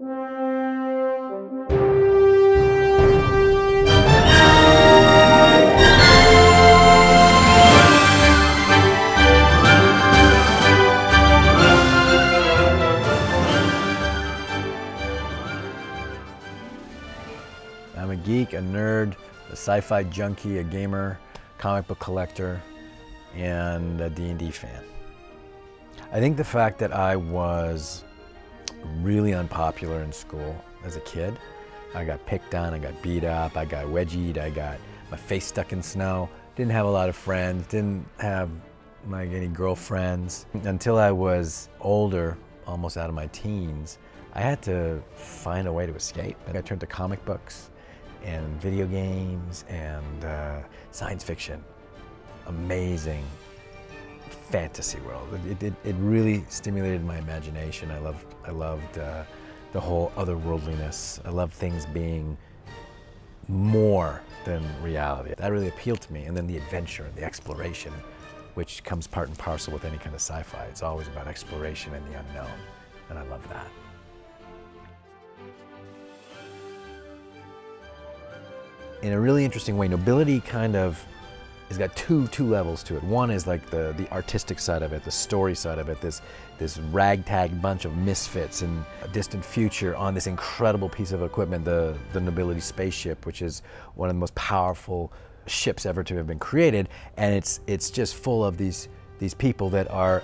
I'm a geek, a nerd, a sci-fi junkie, a gamer, comic book collector, and a D&D fan. I think the fact that I was really unpopular in school as a kid, I got picked on, I got beat up, I got wedgied, I got my face stuck in snow, didn't have a lot of friends, didn't have any girlfriends. Until I was older, almost out of my teens, I had to find a way to escape. I turned to comic books and video games and science fiction. Amazing fantasy world. It really stimulated my imagination. I loved the whole otherworldliness. I loved things being more than reality. That really appealed to me. And then the adventure, the exploration, which comes part and parcel with any kind of sci-fi. It's always about exploration and the unknown, and I love that. In a really interesting way, Nobility kind of has got two levels to it. One is like the artistic side of it, the story side of it, this ragtag bunch of misfits in a distant future on this incredible piece of equipment, the Nobility spaceship, which is one of the most powerful ships ever to have been created, and it's just full of these people that are,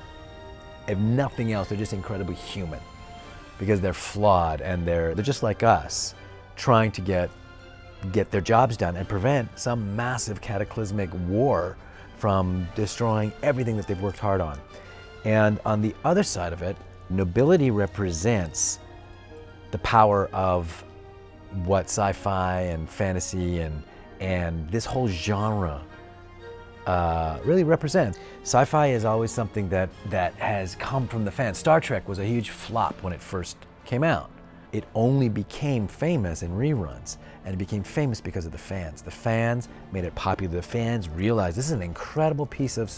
if nothing else, they're just incredibly human because they're flawed and they're just like us, trying to get their jobs done and prevent some massive cataclysmic war from destroying everything that they've worked hard on. And on the other side of it, Nobility represents the power of what sci-fi and fantasy and this whole genre really represents. Sci-fi is always something that has come from the fans. Star Trek was a huge flop when it first came out. It only became famous in reruns, and it became famous because of the fans. The fans made it popular. The fans realized this is an incredible piece of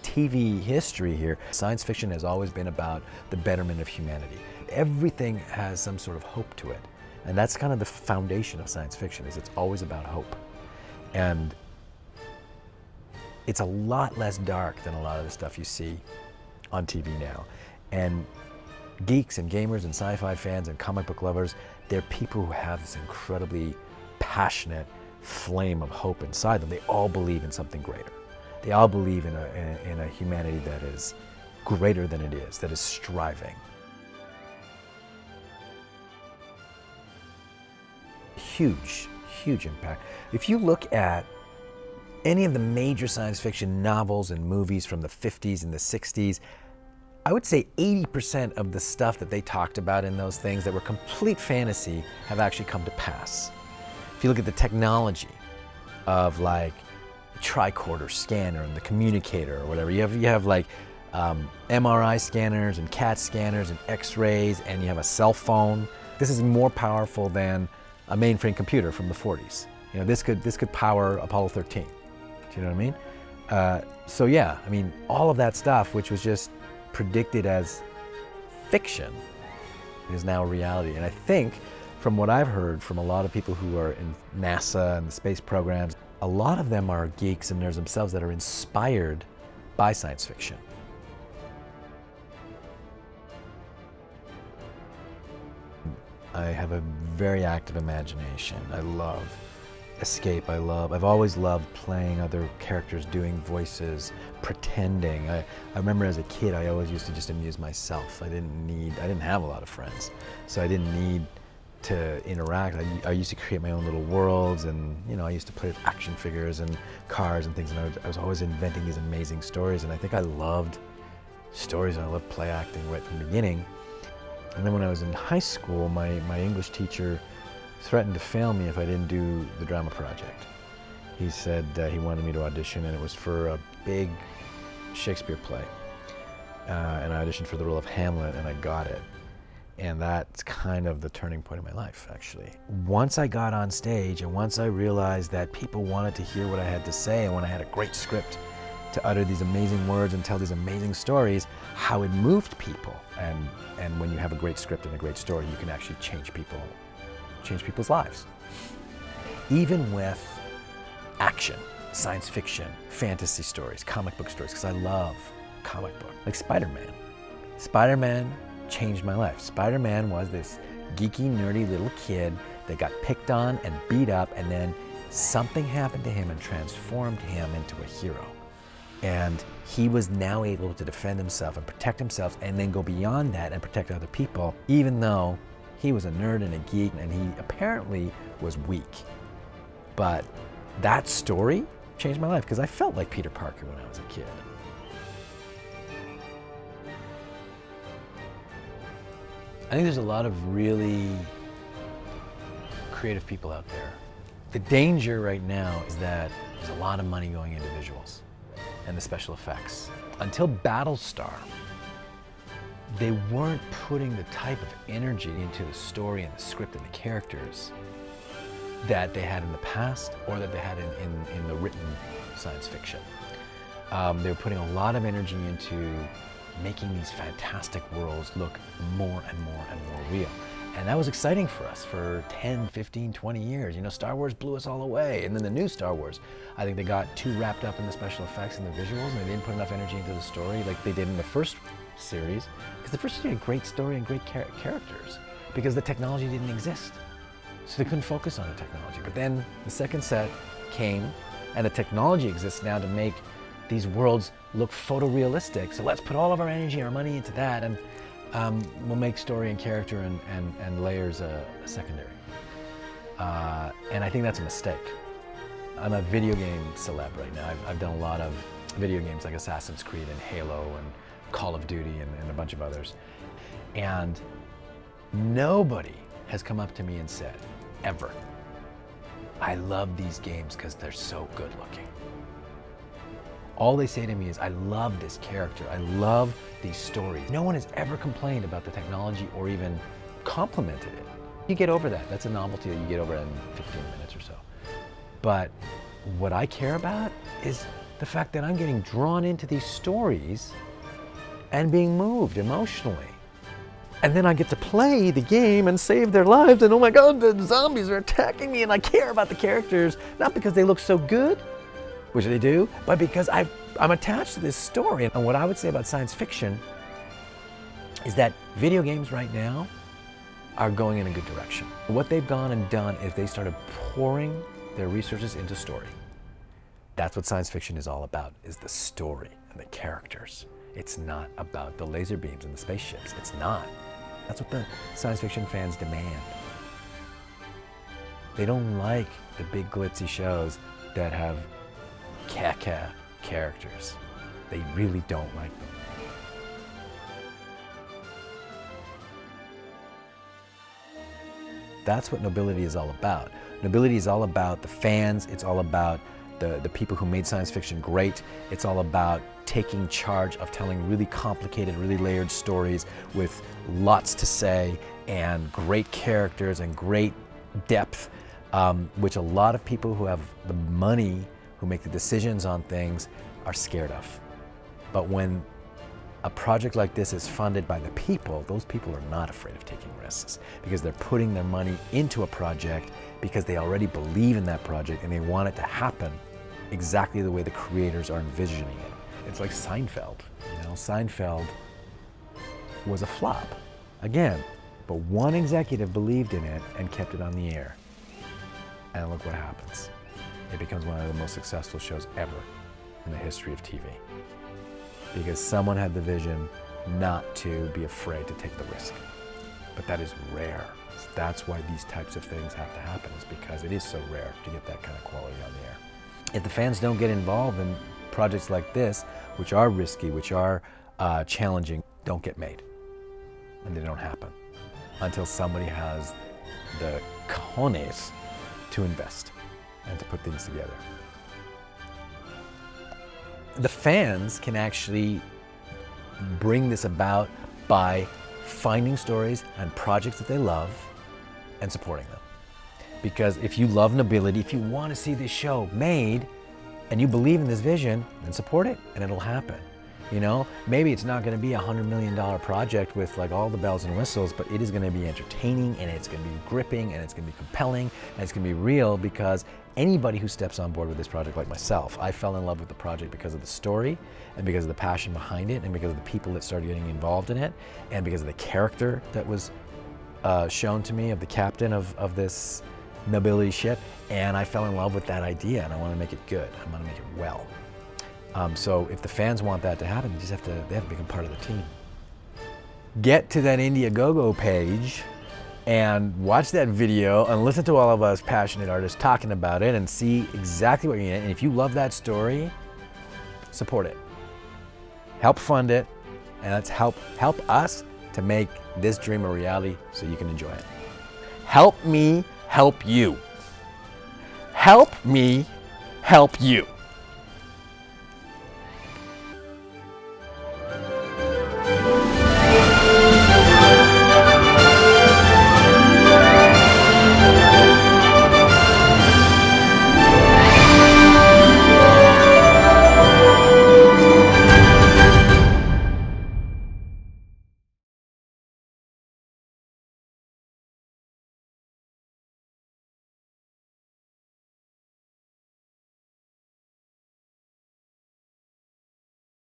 TV history here. Science fiction has always been about the betterment of humanity. Everything has some sort of hope to it, and that's kind of the foundation of science fiction, is it's always about hope. And it's a lot less dark than a lot of the stuff you see on TV now. And geeks and gamers and sci-fi fans and comic book lovers, they're people who have this incredibly passionate flame of hope inside them. They all believe in something greater. They all believe in a humanity that is greater than it is, that is striving. Huge, huge impact. If you look at any of the major science fiction novels and movies from the 50s and the 60s, I would say 80% of the stuff that they talked about in those things that were complete fantasy have actually come to pass. If you look at the technology of like the tricorder scanner and the communicator or whatever, you have like MRI scanners and CAT scanners and X-rays, and you have a cell phone. This is more powerful than a mainframe computer from the 40s. You know, this could power Apollo 13. Do you know what I mean? So yeah, I mean, all of that stuff, which was just predicted as fiction, is now reality. And I think, from what I've heard from a lot of people who are in NASA and the space programs, a lot of them are geeks and nerds themselves that are inspired by science fiction. I have a very active imagination. I love escape. I've always loved playing other characters, doing voices, pretending. I remember as a kid, I always used to just amuse myself. I didn't have a lot of friends, so I didn't need to interact. I used to create my own little worlds, and you know, I used to play with action figures and cars and things, and I was always inventing these amazing stories, and I think I loved stories, and I loved play acting right from the beginning. And then when I was in high school, my English teacher threatened to fail me if I didn't do the drama project. He said he wanted me to audition, and it was for a big Shakespeare play. And I auditioned for the role of Hamlet, and I got it. And that's kind of the turning point in my life, actually. Once I got on stage, and once I realized that people wanted to hear what I had to say, and when I had a great script to utter these amazing words and tell these amazing stories, how it moved people. And when you have a great script and a great story, you can actually change people's lives. Even with action, science fiction, fantasy stories, comic book stories, because I love comic book, like Spider-Man. Spider-Man changed my life. Spider-Man was this geeky, nerdy little kid that got picked on and beat up, and then something happened to him and transformed him into a hero. And he was now able to defend himself and protect himself, and then go beyond that and protect other people, even though he was a nerd and a geek and he apparently was weak. But that story changed my life because I felt like Peter Parker when I was a kid. I think there's a lot of really creative people out there. The danger right now is that there's a lot of money going into visuals and the special effects. Until Battlestar, they weren't putting the type of energy into the story and the script and the characters that they had in the past or that they had in the written science fiction. They were putting a lot of energy into making these fantastic worlds look more and more and more real. And that was exciting for us for 10, 15, 20 years. You know, Star Wars blew us all away. And then the new Star Wars, I think they got too wrapped up in the special effects and the visuals, and they didn't put enough energy into the story like they did in the first series. Because the first series had a great story and great characters, because the technology didn't exist. So they couldn't focus on the technology. But then the second set came, and the technology exists now to make these worlds look photorealistic. So let's put all of our energy and our money into that, and we'll make story and character and layers a secondary. And I think that's a mistake. I'm a video game celeb right now. I've done a lot of video games like Assassin's Creed and Halo and Call of Duty and a bunch of others. And nobody has come up to me and said, ever, I love these games because they're so good looking. All they say to me is, I love this character. I love these stories. No one has ever complained about the technology or even complimented it. You get over that. That's a novelty that you get over in 15 minutes or so. But what I care about is the fact that I'm getting drawn into these stories and being moved emotionally. And then I get to play the game and save their lives, and oh my God, the zombies are attacking me, and I care about the characters, not because they look so good, which they do, but because I'm attached to this story. And what I would say about science fiction is that video games right now are going in a good direction. What they've gone and done is they started pouring their resources into story. That's what science fiction is all about, is the story and the characters. It's not about the laser beams and the spaceships. It's not. That's what the science fiction fans demand. They don't like the big glitzy shows that have caca characters. They really don't like them. That's what Nobility is all about. Nobility is all about the fans. It's all about the people who made science fiction great. It's all about taking charge of telling really complicated, really layered stories with lots to say and great characters and great depth, which a lot of people who have the money, who make the decisions on things, are scared of. But when a project like this is funded by the people, those people are not afraid of taking risks because they're putting their money into a project because they already believe in that project and they want it to happen exactly the way the creators are envisioning it. It's like Seinfeld. You know, Seinfeld was a flop, again, but one executive believed in it and kept it on the air. And look what happens. It becomes one of the most successful shows ever in the history of TV. Because someone had the vision not to be afraid to take the risk. But that is rare. So that's why these types of things have to happen, is because it is so rare to get that kind of quality on the air. If the fans don't get involved in projects like this, which are risky, which are challenging, don't get made. And they don't happen until somebody has the cojones to invest and to put things together. The fans can actually bring this about by finding stories and projects that they love and supporting them. Because if you love Nobility, if you want to see this show made, and you believe in this vision, then support it and it'll happen. You know, maybe it's not going to be a $100 million project with like all the bells and whistles, but it is going to be entertaining, and it's going to be gripping, and it's going to be compelling, and it's going to be real, because anybody who steps on board with this project, like myself, I fell in love with the project because of the story, and because of the passion behind it, and because of the people that started getting involved in it, and because of the character that was shown to me of the captain of this Nobility ship. And I fell in love with that idea, and I want to make it good. I want to make it well. So if the fans want that to happen, they have to become part of the team. Get to that Indiegogo page and watch that video and listen to all of us passionate artists talking about it and see exactly what you need. And if you love that story, support it. Help fund it, and let's help us to make this dream a reality so you can enjoy it. Help me help you. Help me help you.